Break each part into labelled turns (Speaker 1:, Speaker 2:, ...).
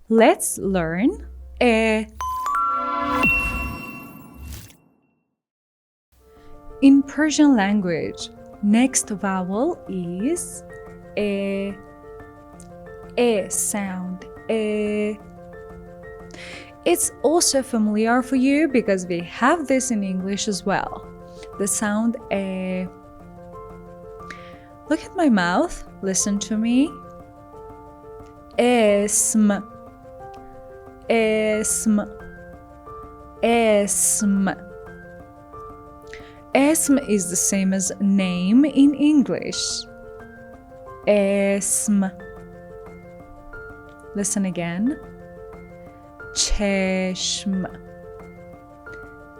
Speaker 1: Let's learn a. In Persian language, next vowel is a sound, a. It's also familiar for you because we have this in English as well. The sound a. Look at my mouth, listen to me. اسم اسم اسم. Ism is the same as name in English. Ism. Listen again. چشم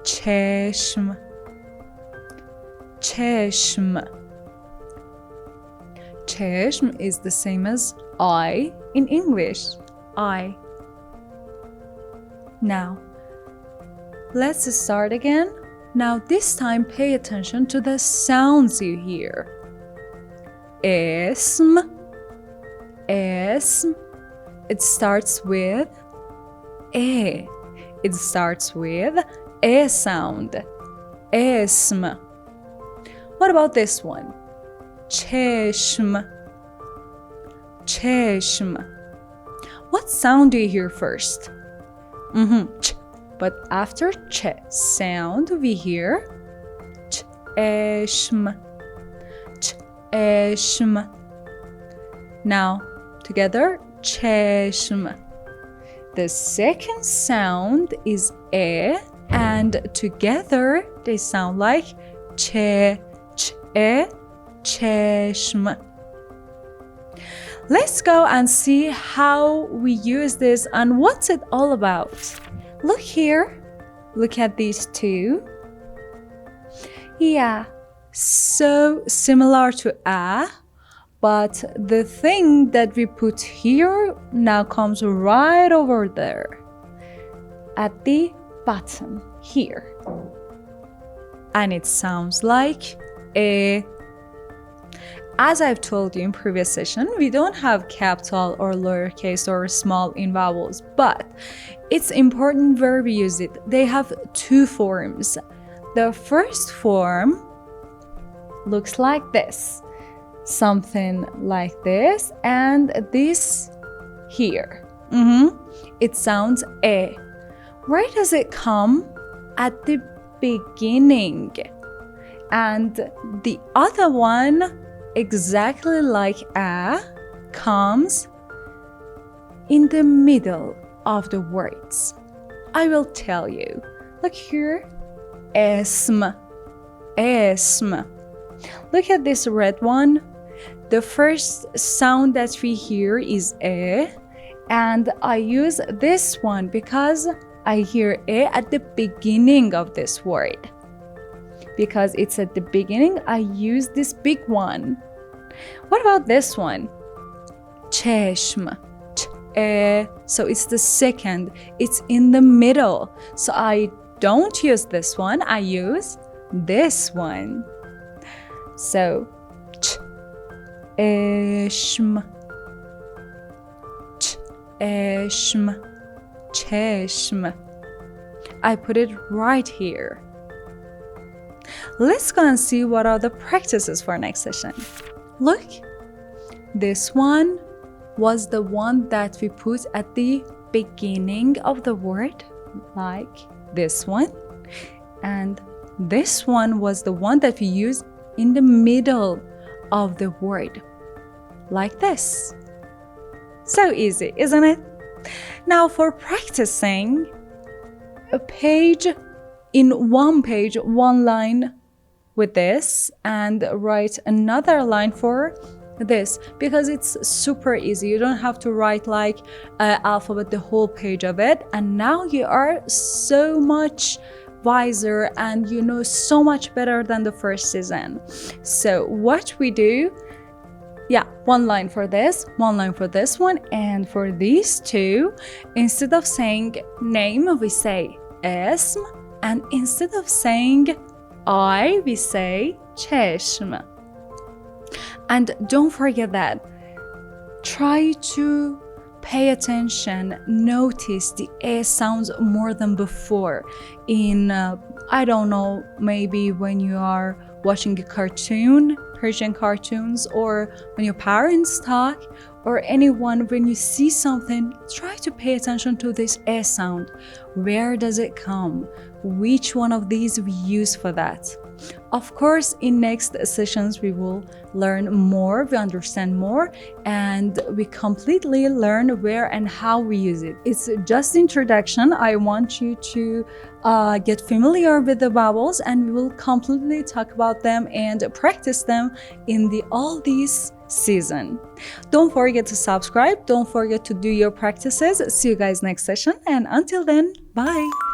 Speaker 1: چشم چشم. چشم is the same as eye in English. Eye. Now, let's start again. Now this time pay attention to the sounds you hear. Ism. Ism. It starts with a. It starts with a sound. Ism. What about this one? چشم چشم. What sound do you hear first? Ch. But after ch sound we hear چشم چشم. Now together چشم. The second sound is a, and together they sound like ch چشم. Let's go and see how we use this and what's it all about. Look here. Look at these two. Yeah, so similar to a, but the thing that we put here now comes right over there at the bottom here. And it sounds like a. As I've told you in previous session, we don't have capital or lowercase or small in vowels, but it's important where we use it. They have two forms. The first form looks like this, something like this, and this here. It sounds a. Where does it come? At the beginning. And the other one, exactly like a, comes in the middle of the words. I will tell you. Look here. Ism. Ism. Look at this red one. The first sound that we hear is a, and I use this one because I hear a at the beginning of this word. Because it's at the beginning, I use this big one. What about this one? چشم. So it's the second. It's in the middle. So I don't use this one. I use this one. So چشم. چشم. چشم. I put it right here. Let's go and see what are the practices for next session. Look, this one was the one that we put at the beginning of the word, like this one. And this one was the one that we used in the middle of the word, like this. So easy, isn't it? Now for practicing, a page, in one page, one line with this, and write another line for this, because it's super easy. You don't have to write like alphabet the whole page of it, and now you are so much wiser and you know so much better than the first season. So what we do, one line for this, one line for this one, and for these two, instead of saying name we say اسم, and instead of saying I we say چشم. And don't forget that. Try to pay attention, notice the S sounds more than before. In, I don't know, maybe when you are watching a cartoon, Persian cartoons, or when your parents talk, or anyone, when you see something, try to pay attention to this S sound. Where does it come? Which one of these we use for that? Of course, in next sessions, we will learn more, we understand more, and we completely learn where and how we use it. It's just introduction. I want you to get familiar with the vowels, and we will completely talk about them and practice them in all these season. Don't forget to subscribe. Don't forget to do your practices. See you guys next session, and until then, bye.